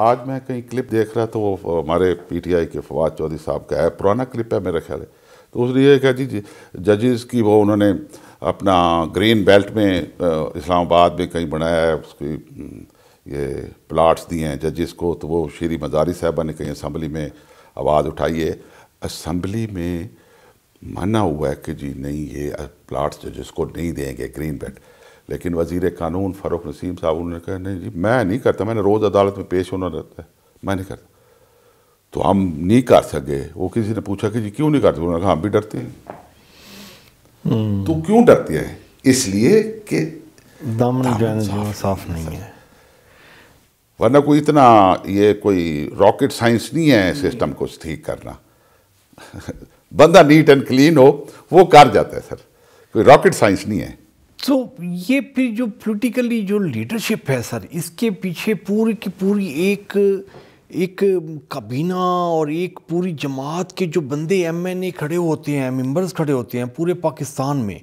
आज मैं कहीं क्लिप देख रहा तो वो हमारे पीटीआई के फवाद चौधरी साहब का है, पुराना क्लिप है मेरा ख्याल है, तो उसने ये कहा जी जजेस की वो उन्होंने अपना ग्रीन बेल्ट में इस्लामाबाद में कहीं बनाया है, उसकी ये प्लाट्स दिए हैं जजेस को, तो वो श्री मज़ारी साहबा ने कहीं असम्बली में आवाज़ उठाई है, असम्बली में माना हुआ है कि जी नहीं ये प्लाट्स जजेस को नहीं देंगे ग्रीन बेल्ट, लेकिन वज़ीर कानून फ़ारूक नसीम साहब उन्होंने कहा नहीं जी मैं नहीं करता, मैंने रोज़ अदालत में पेश होना रहता है, मैं नहीं करता। तो हम नहीं कर सके। वो किसी ने पूछा कि जी क्यों नहीं करते, उन्होंने कहा हम भी डरते हैं। तो क्यों डरते हैं? इसलिए कि दामन साफ नहीं है, वरना कोई इतना ये कोई रॉकेट साइंस नहीं है सिस्टम को ठीक करना। बंदा नीट एंड क्लीन हो वो कर जाता है सर, कोई रॉकेट साइंस नहीं है। तो ये फिर जो पॉलिटिकली जो लीडरशिप है सर, इसके पीछे पूरी की पूरी एक काबीना और एक पूरी जमात के जो बंदे एमएनए खड़े होते हैं, मेंबर्स खड़े होते हैं पूरे पाकिस्तान में,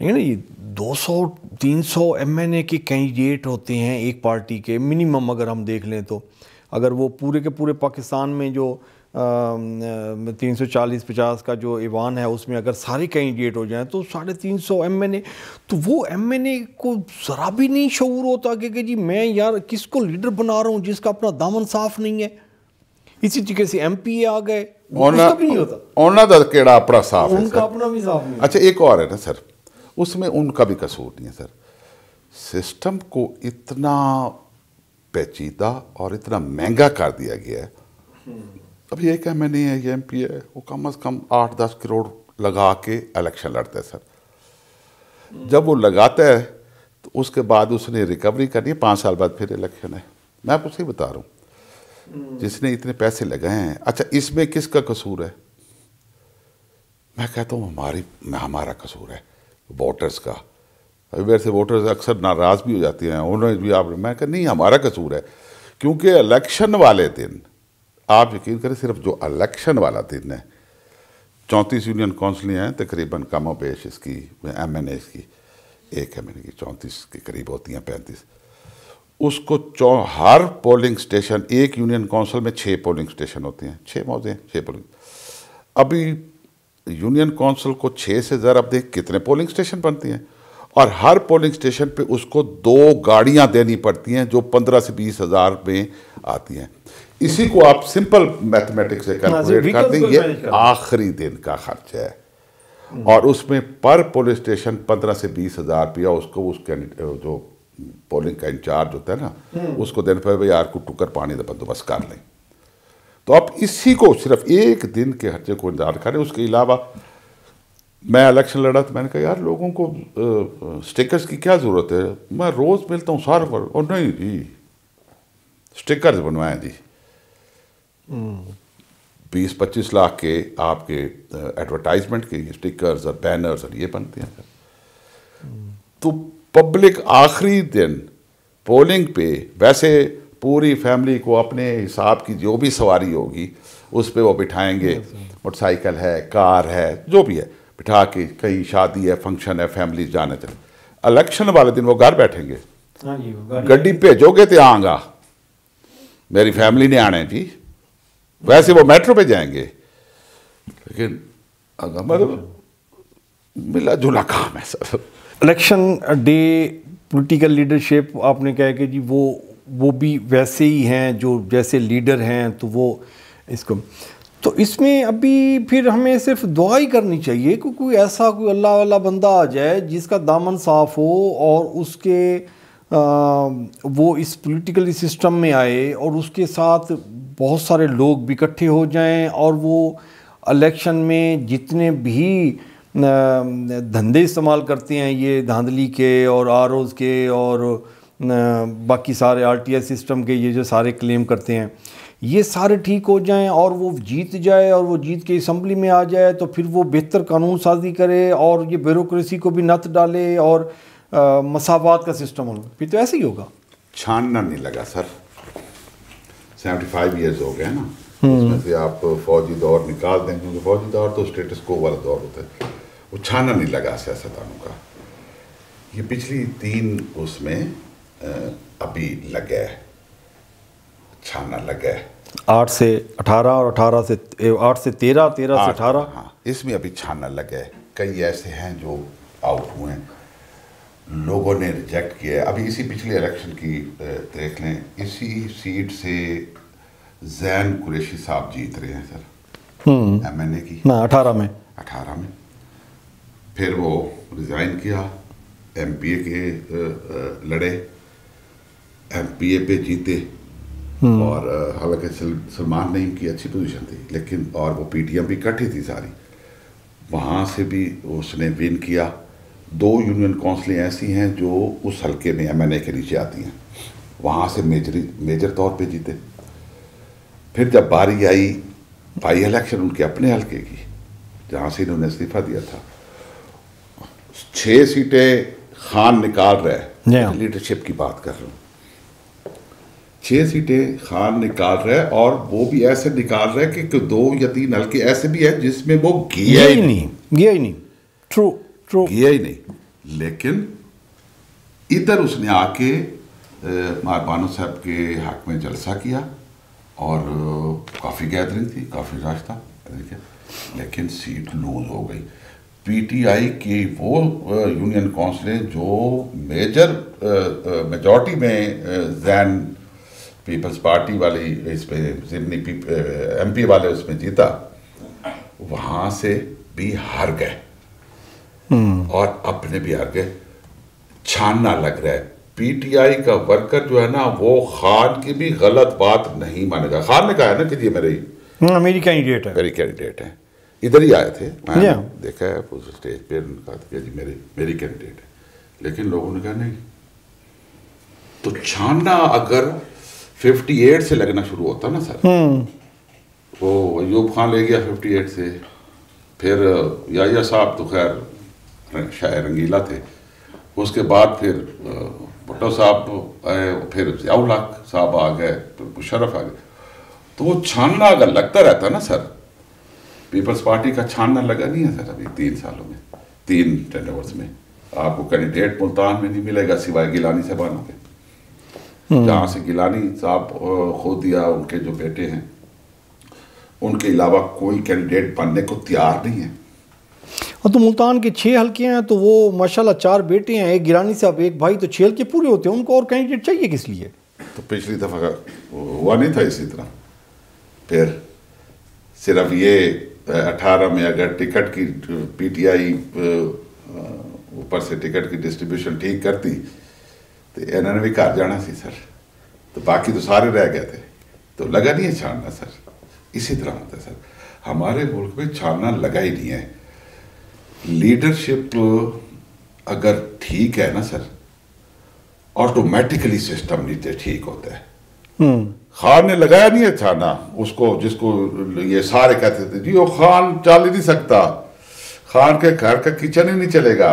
लेकिन ये 200-300 एमएनए के कैंडिडेट होते हैं एक पार्टी के मिनिमम, अगर हम देख लें तो अगर वो पूरे के पूरे पाकिस्तान में जो 340-50 का जो ईवान है उसमें अगर सारे कैंडिडेट हो जाएं तो 350 एमएनए, तो वो एमएनए को ज़रा भी नहीं शऊर होता कि जी मैं यार किसको लीडर बना रहा हूँ जिसका अपना दामन साफ नहीं है। इसी तरीके से एमपी आ गए, उसका भी नहीं होता, उन्होंने केड़ा अपना साफ है, उनका अपना भी साफ नहीं। अच्छा एक और है ना सर, उसमें उनका भी कसूर नहीं है सर, सिस्टम को इतना पेचीदा और इतना महंगा कर दिया गया है। अब ये क्या मैंने है ये एमपी है, वो कम से कम 8-10 करोड़ लगा के इलेक्शन लड़ता है सर। जब वो लगाता है तो उसके बाद उसने रिकवरी करनी है, 5 साल बाद फिर इलेक्शन है। मैं आपको सही बता रहा हूँ, जिसने इतने पैसे लगाए हैं। अच्छा इसमें किसका कसूर है? मैं कहता हूँ हमारा कसूर है, वोटर्स का। अभी मेरे से वोटर्स अक्सर नाराज़ भी हो जाते हैं, उन्होंने भी आप, मैं कहता नहीं हमारा कसूर है, क्योंकि इलेक्शन वाले दिन आप यकीन करें सिर्फ जो इलेक्शन वाला दिन है, 34 यूनियन काउंसिलें हैं तकरीबन कम पेश इसकी एमएनए की, एक एमएनए की 34 के करीब होती हैं, 35, उसको हर पोलिंग स्टेशन, एक यूनियन काउंसिल में 6 पोलिंग स्टेशन होते हैं, 6 मौजे 6 पोलिंग। अभी यूनियन काउंसिल को 6 से ज़रा अब देख कितने पोलिंग स्टेशन बनती हैं, और हर पोलिंग स्टेशन पे उसको 2 गाड़ियां देनी पड़ती हैं जो 15 से 20 हज़ार में आती हैं। इसी को आप सिंपल मैथमेटिक्स से कैलकुलेट कर दें, ये आखिरी दिन का खर्च है, और उसमें पर पुलिस स्टेशन 15 से 20 हज़ार रुपया उसको उसके जो पोलिंग का इंचार्ज होता है ना उसको देने पर यार को टुकर पानी का बंदोबस्त कर लें। तो आप इसी को सिर्फ एक दिन के खर्चे को इंतजार करें। उसके अलावा मैं इलेक्शन लड़ा तो मैंने कहा यार लोगों को स्टिकर्स की क्या ज़रूरत है, मैं रोज़ मिलता हूँ सारे पर, और नहीं जी स्टिकर्स बनवाएं जी, 20-25 लाख के आपके एडवर्टाइजमेंट के स्टिकर्स और बैनर्स और ये बनते हैं। तो पब्लिक आखिरी दिन पोलिंग पे वैसे पूरी फैमिली को अपने हिसाब की जो भी सवारी होगी उस पे वो बिठाएंगे, मोटरसाइकिल है, कार है, जो भी है, बिठा के कहीं शादी है, फंक्शन है, फैमिली जाने चले। इलेक्शन वाले दिन वो घर बैठेंगे, गड्डी भेजोगे तो आऊँगा, मेरी फैमिली ने आने जी, वैसे वो मेट्रो पे जाएंगे, लेकिन अगर मतलब मिला जुला काम है sir. Election day political leadership आपने कहा कि जी वो भी वैसे ही हैं जो जैसे लीडर हैं, तो वो इसको, तो इसमें अभी फिर हमें सिर्फ दुआ ही करनी चाहिए कि कोई ऐसा कोई अल्लाह वाला बंदा आ जाए जिसका दामन साफ हो और उसके वो इस पॉलिटिकल सिस्टम में आए और उसके साथ बहुत सारे लोग भी इकट्ठे हो जाएं, और वो इलेक्शन में जितने भी धंधे इस्तेमाल करते हैं ये धांधली के और आरओज़ के और बाकी सारे आरटीआई सिस्टम के, ये जो सारे क्लेम करते हैं, ये सारे ठीक हो जाएं और वो जीत जाए और वो जीत के असम्बली में आ जाए, तो फिर वो बेहतर कानून साजी करे और ये ब्यूरोक्रेसी को भी नत डाले और मसावात का सिस्टम हो, फिर तो ऐसे ही होगा। छानना नहीं लगा सर, 75 ईयर्स हो गए ना, उसमें से आप फौजी दौर निकाल दें, क्योंकि फौजी दौर तो स्टेटस को वाला दौर होता है, वो छानना नहीं लगा सियासतदानों का। ये पिछली 3 उसमें अभी लगा है, छानना लगा है। 8 से 18 और 18 से 8 से 13, 13 से 18। हाँ, इसमें अभी छानना लगा है। कई ऐसे हैं जो आउट हुए हैं, लोगों ने रिजेक्ट किया है। अभी इसी पिछले इलेक्शन की देख लें, इसी सीट से जैन कुरैशी साहब जीत रहे हैं सर, MNA की ना 18 में। फिर वो रिज़ाइन किया, MPA के लड़े, MPA पे जीते, और हालांकि सलमान नईम की अच्छी पोजीशन थी, लेकिन और वो PTM भी इकट्ठी थी सारी, वहाँ से भी उसने विन किया। 2 यूनियन काउंसिलें ऐसी हैं जो उस हल्के में MNA के नीचे आती हैं, वहाँ से मेजर तौर पे जीते। फिर जब बारी आई बाई इलेक्शन उनके अपने हल्के की, जहाँ से इन्होंने इस्तीफा दिया था, 6 सीटें खान निकाल रहा है, लीडरशिप की बात कर रहा हूँ, 6 सीटें खान निकाल रहा है, और वो भी ऐसे निकाल रहा है कि 2 या 3 हल्के ऐसे भी हैं जिसमें वो गया ही नहीं। ट्रू गया ही नहीं। लेकिन इधर उसने आके मारबानो साहब के हक में जलसा किया, और काफ़ी गैदरिंग थी, काफ़ी रश था, लेकिन सीट लूज हो गई। PTI की वो यूनियन काउंसिलें जो मेजॉरिटी में जैन पीपल्स पार्टी वाली इसमें MP वाले उसमें जीता, वहाँ से भी हार गए, और अपने भी हार गए। छानना लग रहा है। PTI का वर्कर जो है ना, वो खान की भी गलत बात नहीं मानेगा। खान ने कहा है ना कि ये मेरी कैंडिडेट है, इधर ही आए थे, मैंने देखा है स्टेज पे, उन्होंने कहा कि जी मेरी कैंडिडेट है, लेकिन लोगों ने कहा नहीं। तो छानना अगर 58 से लगना शुरू होता ना सर, वो अयूब खान ले गया 58 से, फिर याया साहब तो खैर शायर रंगीला थे, उसके बाद फिर भुट्टो साहब आए, फिर ज़ियाउल हक साहब आ गए, फिर मुशर्रफ आ गए। तो वो छानना अगर लगता रहता ना सर, पीपल्स पार्टी का छानना लगा नहीं है सर अभी 3 सालों में, 3 टेंडर्स में। आपको कैंडिडेट मुल्तान में नहीं मिलेगा सिवाय गिलानी साहबानों के, जहाँ से गिलानी साहब खुद या उनके जो बेटे हैं, उनके अलावा कोई कैंडिडेट बनने को तैयार नहीं है। और तो मुल्तान के 6 हल्के हैं, तो वो माशाल्लाह 4 बेटे हैं, एक गिलानी साहब, एक भाई, तो 6 हल्के पूरे होते हैं, उनको और कैंडिडेट चाहिए किस लिए? तो पिछली दफ़ा हुआ नहीं था इसी तरह। फिर सिर्फ ये 18 में अगर टिकट की PTI ऊपर से टिकट की डिस्ट्रीब्यूशन ठीक करती तो इन्होंने भी घर जाना सी सर, तो बाकी तो सारे रह गए थे, तो लगा नहीं है छानना सर। इसी तरह होता है सर, हमारे मुल्क में छानना लगा ही नहीं है। लीडरशिप अगर ठीक है ना सर, ऑटोमेटिकली सिस्टम नीचे ठीक होता है। खान ने लगाया नहीं है छाना उसको, जिसको ये सारे कहते थे जी वो खान चल ही नहीं सकता, खान के घर का किचन ही नहीं चलेगा,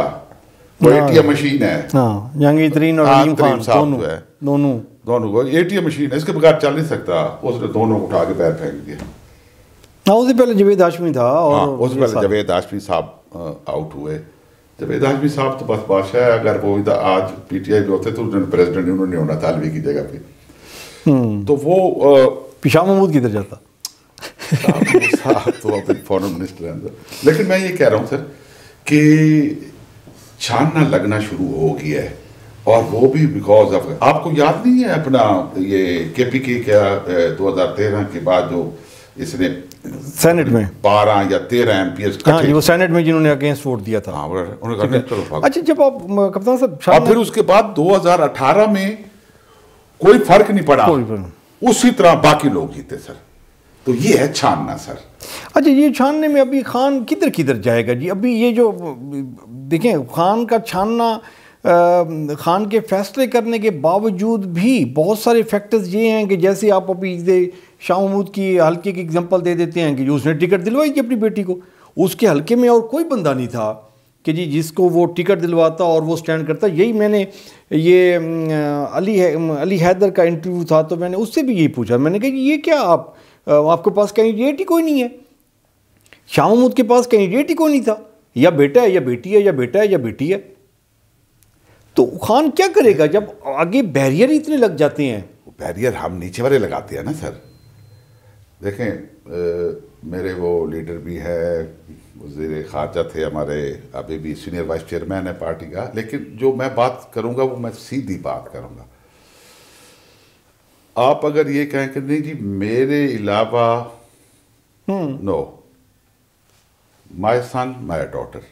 वो ATM मशीन है। जहांगीर तरीन और अलीम खान दोनों को ATM मशीन है, इसके बगैर चल नहीं सकता। उसने दोनों को उठा के पैर फेंक दिया। उससे पहले जावेद हाशमी था, और उससे पहले जावेद हाशमी साहब आउट हुए। जावेद हाशमी साहब तो बस बादशाह है, अगर वो इधर आज PTI में होते तो उन्होंने प्रेसिडेंट उन्होंने होना था अलवी की जगह पे, तो वो शाह महमूद किधर जाता? साहब तो अब फॉरेन मिनिस्टर है अंदर। लेकिन मैं ये कह रहा हूँ सर कि छानना लगना शुरू हो गया है, और वो भी बिकॉज ऑफ, आपको याद नहीं है अपना ये KPK क्या 2013 के बाद जो इसने सेनेट में 12 या 13 MPs, हाँ वो सेनेट में जिन्होंने अगेंस्ट वोट दिया था। हाँ, उन्होंने चलो। अच्छा, जब आप कप्तान साहब, और फिर उसके बाद 2018 में कोई फर्क नहीं पड़ा, उसी तरह बाकी लोग जीते सर। तो ये है छानना सर। अच्छा, ये छानने में अभी खान किधर किधर जाएगा जी? अभी ये जो देखें, खान का छानना, खान के फैसले करने के बावजूद भी बहुत सारे फैक्टर्स ये हैं कि जैसे आप अभी शाह महमूद की हल्के की एग्जांपल दे देते हैं कि उसने टिकट दिलवाई थी अपनी बेटी को, उसके हल्के में और कोई बंदा नहीं था कि जी जिसको वो टिकट दिलवाता और वो स्टैंड करता। यही मैंने ये अली हैदर का इंटरव्यू था, तो मैंने उससे भी यही पूछा, मैंने कहा ये क्या आपके पास कैंडिडेट ही कोई नहीं है? शाह महमूद के पास कैंडिडेट ही कोई नहीं था, या बेटा है या बेटी है, या बेटा है या बेटी है। तो खान क्या करेगा जब आगे बैरियर इतने लग जाते हैं? बैरियर हम नीचे वाले लगाते हैं ना सर। देखें मेरे वो लीडर भी है, वज़ीर ख़ारजा थे हमारे, अभी भी सीनियर वाइस चेयरमैन है पार्टी का, लेकिन जो मैं बात करूंगा वो मैं सीधी बात करूंगा। आप अगर ये कहें कि नहीं जी मेरे अलावा no my son my daughter,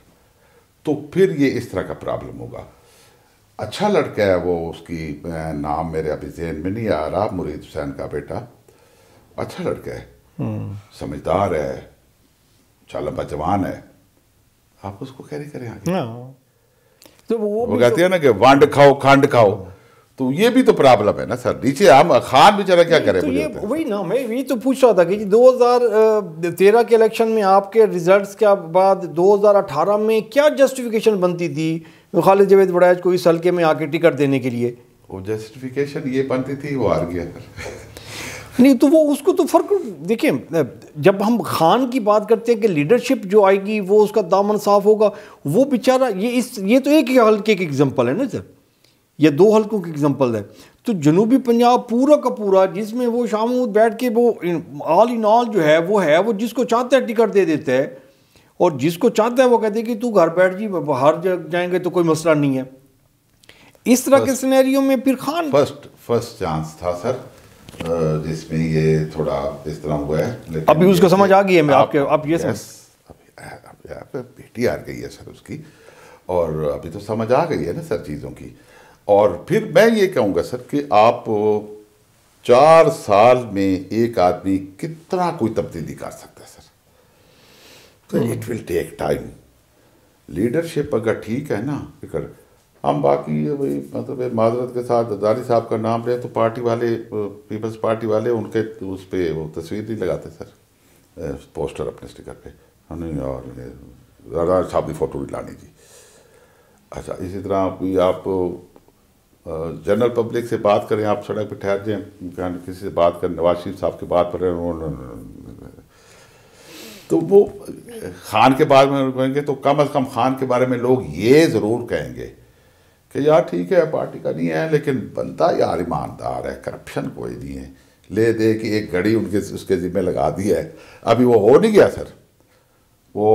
तो फिर ये इस तरह का प्रॉब्लम होगा। अच्छा लड़का है वो, उसकी नाम मेरे अभी ज़हन में नहीं आ रहा, मुरीद हुसैन का बेटा, अच्छा लड़का है, समझदार है, चालबा जवान है, आप उसको कैरी करें आगे। तो वो कहते हैं ना कि वांड खाओ खांड खाओ, तो ये भी तो प्रॉब्लम है ना सर। नीचे हम खान बेचारा क्या करे। तो ये वही ना, मैं यही तो पूछ रहा था कि 2013 के इलेक्शन में आपके रिजल्ट्स के बाद 2018 में क्या जस्टिफिकेशन बनती थी खालिद जावेद वड़ैच को इस हल्के में आके टिकट देने के लिए? वो जस्टिफिकेशन ये बनती थी, वो हार गया नहीं तो वो उसको तो फर्क देखिए, जब हम खान की बात करते हैं कि लीडरशिप जो आएगी वो उसका दामन साफ होगा, वो बेचारा ये तो एक ही हल्के की एग्जांपल है ना सर, ये 2 हल्कों की एग्जांपल है। तो जनूबी पंजाब पूरा का पूरा, जिसमें वो शामूद बैठ के वो ऑल इन ऑल जो है वो जिसको चाहता है टिकट दे देता है, और जिसको चाहता है वो कहते हैं कि तू घर बैठ जी, बाहर जाएंगे तो कोई मसला नहीं है। इस तरह के सिनेरियो में फिर खान फर्स्ट चांस था सर जिसमें ये थोड़ा इस तरह हुआ है। अभी उसको समझ आ गई है। मैं आपके आप ये बेटी आ गई है सर उसकी, और अभी तो समझ आ गई है ना सर चीज़ों की। और फिर मैं ये कहूँगा सर कि आप 4 साल में एक आदमी कितना कोई तब्दीली कर सकता है सर, तो it will take time. Leadership अगर ठीक है ना, फिर हम बाकी वही मतलब माजरत के साथ अदारी साहब का नाम लें तो पार्टी वाले, पीपल्स पार्टी वाले, उनके उस पर वो तस्वीर नहीं लगाते सर, पोस्टर अपने स्टिकर पे, हमने और अदारी साहब की फ़ोटो नहीं लानी जी। अच्छा, इसी तरह कोई आप जनरल पब्लिक से बात करें, आप सड़क पर ठहर जाएँ, किसी से बात करें, नवाज शरीफ साहब की बात पर तो वो खान के बारे में कहेंगे तो कम से कम खान के बारे में लोग ये ज़रूर कहेंगे कि यार ठीक है पार्टी का नहीं है, लेकिन बंदा यार ईमानदार है, करप्शन कोई नहीं है, ले दे कि एक घड़ी उसके ज़िम्मे लगा दी है। अभी वो हो नहीं गया सर, वो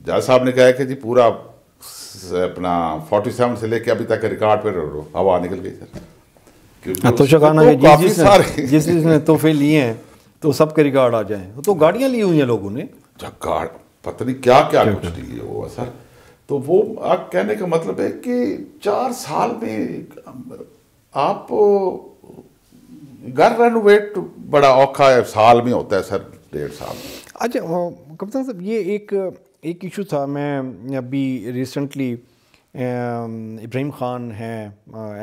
जज साहब ने कहा कि जी पूरा अपना 47 से लेके अभी तक रिकॉर्ड पे हवा निकल गई सर। तो शकाना के जिसने तोहफे लिए हैं तो सबके रिकॉर्ड आ जाएं, तो गाड़ियां ली हुई हैं लोगों ने, पता नहीं क्या क्या कुछ लिए हुआ सर। तो वो आप कहने का मतलब है कि 4 साल में आप घर रेनोवेट बड़ा औखा है, साल में होता है सर, 1.5 साल। अच्छा कप्तान साहब, ये एक इशू था, मैं अभी रिसेंटली इब्राहिम खान हैं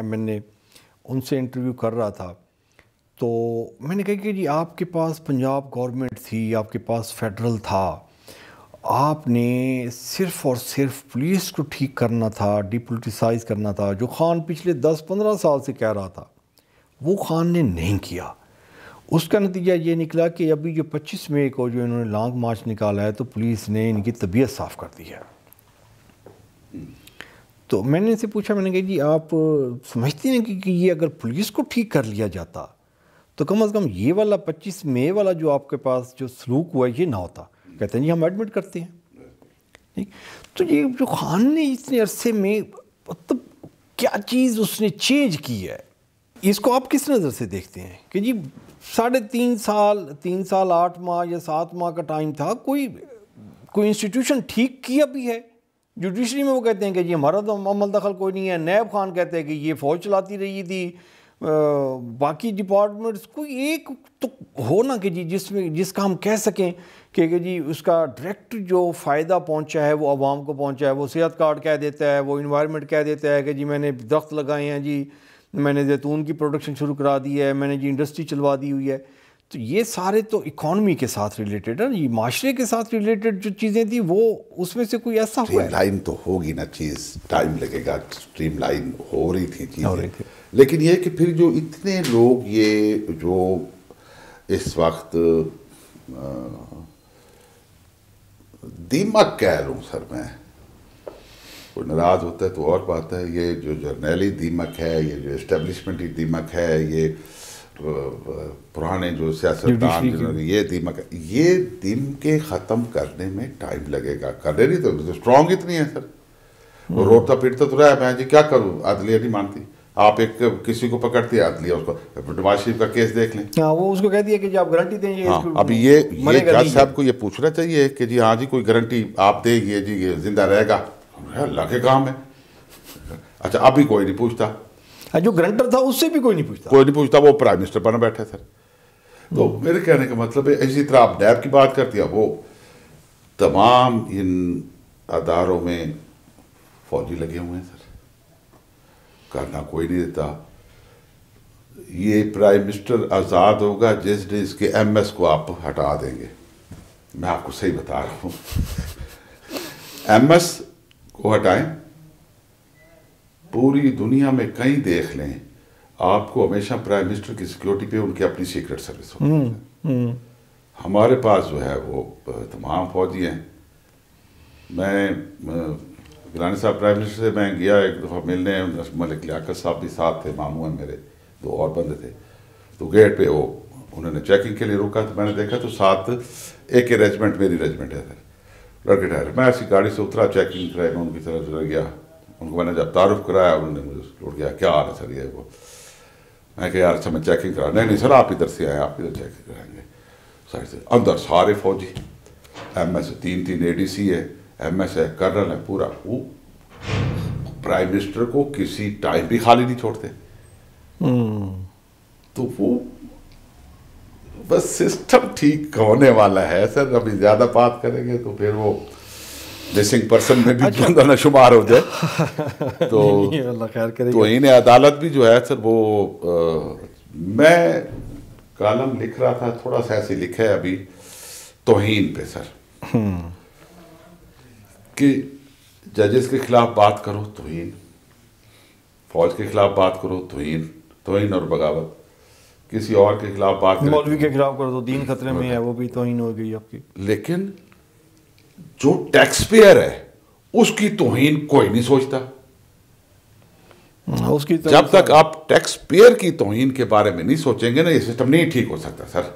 MNA, उनसे इंटरव्यू कर रहा था, तो मैंने कहा कि जी आपके पास पंजाब गवर्नमेंट थी, आपके पास फेडरल था, आपने सिर्फ़ और सिर्फ पुलिस को ठीक करना था, डिपोलिटिसाइज करना था, जो खान पिछले 10-15 साल से कह रहा था वो खान ने नहीं किया। उसका नतीजा ये निकला कि अभी जो 25 मई को जो इन्होंने लॉन्ग मार्च निकाला है तो पुलिस ने इनकी तबीयत साफ़ कर दी है। तो मैंने इनसे पूछा, मैंने कहा जी आप समझते हैं कि ये अगर पुलिस को ठीक कर लिया जाता तो कम से कम ये वाला 25 मई वाला जो आपके पास जो सलूक हुआ ये ना होता। कहते हैं जी हम एडमिट करते हैं। ठीक, तो ये जो खान ने इतने अरसे में मतलब क्या चीज़ उसने चेंज की है, इसको आप किस नज़र से देखते हैं कि जी 3 साल 8 माह या 7 माह का टाइम था, कोई इंस्टीट्यूशन ठीक किया भी है? जुडिशरी में वो कहते हैं कि जी हमारा तो अमल दखल कोई नहीं है, नैब खान कहते हैं कि ये फ़ौज चलाती रही थी, बाकी डिपार्टमेंट्स कोई एक तो हो ना कि जी जिसका हम कह सकें कि जी उसका डायरेक्ट जो फ़ायदा पहुंचा है वो आवाम को पहुंचा है। वो सेहत कार्ड कह देता है, वो इन्वायरमेंट कह देता है कि जी मैंने दरख्त लगाए हैं, जी मैंने जैतून की प्रोडक्शन शुरू करा दी है, मैंने जी इंडस्ट्री चलवा दी हुई है। तो ये सारे तो इकॉनमी के साथ रिलेटेड है, ये माशरे के साथ रिलेटेड जो चीज़ें थी वो उसमें से कोई ऐसा हुआ है? लाइन तो होगी ना, चीज़ टाइम लगेगा, स्ट्रीम लाइन हो रही थी चीज़ें, लेकिन ये कि फिर जो इतने लोग ये जो इस वक्त दीमक कह लूँ सर मैं, कोई नाराज़ होता है तो और बात है। ये जो जर्नैली दीमक है, ये जो इस्टेब्लिशमेंटी दीमक है, ये पुराने जो सियासतदान जिन्होंने ये दीमक है, ये दीम के ख़त्म करने में टाइम लगेगा। करने नहीं तो स्ट्रॉन्ग इतनी है सर, वो रोता पीटता तो रहा है, मैं जी क्या करूँ, अदलिया नहीं मानती। आप एक किसी को पकड़ती है अदलिया, उसको नवाज शरीफ का केस देख लें, हाँ वो उसको कह दिया कि जी आप गारंटी दें। हाँ, अभी ये जज साहब को ये पूछना चाहिए कि जी हाँ जी कोई गारंटी आप देंगे जी ये जिंदा रहेगा, अल्लाह के काम है। अच्छा अभी कोई नहीं पूछता, जो ग्रंटर था उससे भी कोई नहीं पूछता, वो प्राइम मिनिस्टर बना बैठा सर। तो मेरे कहने का मतलब है, इसी तरह आप नैब की बात करती है, वो तमाम इन अदारों में फौजी लगे हुए हैं सर, करना कोई नहीं देता। ये प्राइम मिनिस्टर आज़ाद होगा जिस दिन इसके MS को आप हटा देंगे, मैं आपको सही बता रहा हूँ। MS को हटाएं, पूरी दुनिया में कहीं देख लें, आपको हमेशा प्राइम मिनिस्टर की सिक्योरिटी पे उनकी अपनी सीक्रेट सर्विस होती है। हमारे पास जो है वो तमाम फौजी हैं। मैं गिलानी साहब प्राइम मिनिस्टर से मैं गया एक दफ़ा मिलने, मलिक लियाकत साहब भी साथ थे, मामू हैं मेरे, 2 और बंदे थे। तो गेट पे वो उन्होंने चेकिंग के लिए रुका, तो मैंने देखा तो साथ एक रेजिमेंट, मेरी रेजिमेंट है सर, लड़के ठहरे। मैं ऐसी गाड़ी से उतरा, चेकिंग कराई, मैं उनकी तरफ चला गया, उनको मैंने जब तारुफ कराया उन्होंने मुझे लौट गया, क्या हाल है सर ये वो। मैं कहा यार अच्छा मैं चेकिंग करा, नहीं सर आप इधर से आए, आप इधर चेकिंग कराएंगे। साइड से अंदर सारे फौजी, MS 3 ADC है, MS है, कर्नल है, पूरा। वो प्राइम मिनिस्टर को किसी टाइम भी खाली नहीं छोड़ते। तो वो बस सिस्टम ठीक होने वाला है सर। अभी ज्यादा बात करेंगे तो फिर वो मिसिंग पर्सन में भी बंदा ना शुमार हो जाए। तो अल्लाह खैर करेगा। तो इन्हें अदालत भी जो है सर वो मैं कॉलम लिख रहा था, थोड़ा सा ऐसे लिखा है अभी तौहीन पे सर, कि जजेस के खिलाफ बात करो तौहीन, फौज के खिलाफ बात करो तौहीन और बगावत, किसी और के खिलाफ बात करो, मौलवी के खिलाफ करो तो दीन खतरे में है, वो भी तौहीन हो गई आपकी। लेकिन जो टैक्स पेयर है उसकी तौहीन कोई नहीं सोचता। उसकी जब तक आप टैक्स पेयर की तौहीन के बारे में नहीं सोचेंगे ना, ये सिस्टम नहीं ठीक हो सकता सर।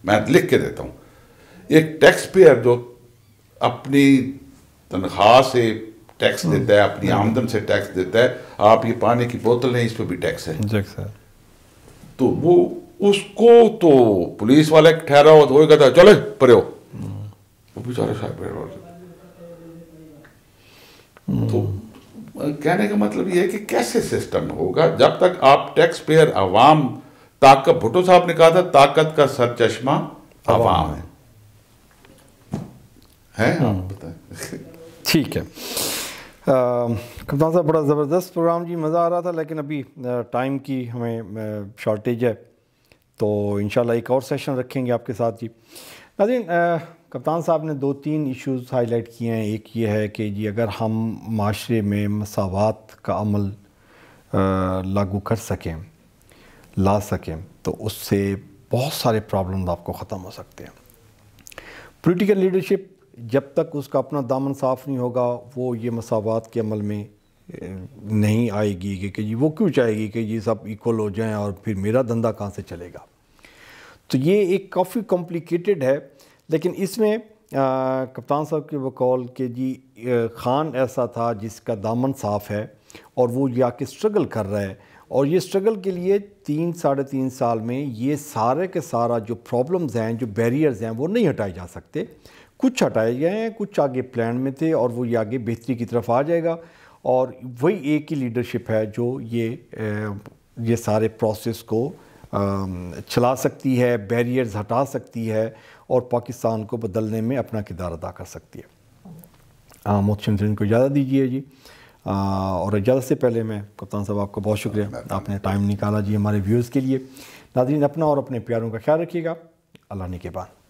मैं लिख के देता हूं, एक टैक्स पेयर जो अपनी तनख्वाह से टैक्स देता है, अपनी आमदन से टैक्स देता है, आप ये पानी की बोतल है इस पर भी टैक्स है, तो वो उसको तो पुलिस वाले ठहरा हो तो वही कहता है चले परे हो, वो बेचारे साहब। तो कहने का मतलब ये है कि कैसे सिस्टम होगा जब तक आप टैक्स पेयर अवाम ताकत, भुट्टो साहब ने कहा था ताकत का सरचश्मा अवाम है आप बताएं। ठीक है कप्तान साहब, बड़ा ज़बरदस्त प्रोग्राम जी, मज़ा आ रहा था, लेकिन अभी टाइम की हमें शॉर्टेज है, तो इंशाल्लाह एक और सेशन रखेंगे आपके साथ जी। नाज़रीन, कप्तान साहब ने 2-3 इश्यूज़ हाईलाइट किए हैं। एक ये है कि जी अगर हम माशरे में मसावात का अमल लागू कर सकें, ला सकें, तो उससे बहुत सारे प्रॉब्लम आपको ख़त्म हो सकते हैं। पॉलिटिकल लीडरशिप जब तक उसका अपना दामन साफ़ नहीं होगा, वो ये मसावात के अमल में नहीं आएगी कि जी वो क्यों चाहेगी कि जी सब इक्वल हो जाएं और फिर मेरा धंधा कहाँ से चलेगा। तो ये एक काफ़ी कॉम्प्लिकेटेड है, लेकिन इसमें कप्तान साहब के बकौल के जी खान ऐसा था जिसका दामन साफ़ है और वो जाके स्ट्रगल कर रहा है, और ये स्ट्रगल के लिए 3-3.5 साल में ये सारे के सारा जो प्रॉब्लम्स हैं, जो बैरियर्स हैं, वो नहीं हटाए जा सकते। कुछ हटाए गए हैं, कुछ आगे प्लान में थे, और वो ये आगे बेहतरी की तरफ आ जाएगा। और वही एक ही लीडरशिप है जो ये सारे प्रोसेस को चला सकती है, बैरियर्स हटा सकती है और पाकिस्तान को बदलने में अपना किरदार अदा कर सकती है। मोहतरम सरीन को इजाज़त दीजिए जी, और इजाज़त से पहले मैं कप्तान साहब आपका बहुत शुक्रिया, आपने टाइम निकाला जी हमारे व्यूज़ के लिए। नाज़रीन, अपना और अपने प्यारों का ख्याल रखिएगा। अल्लाह निगहबान।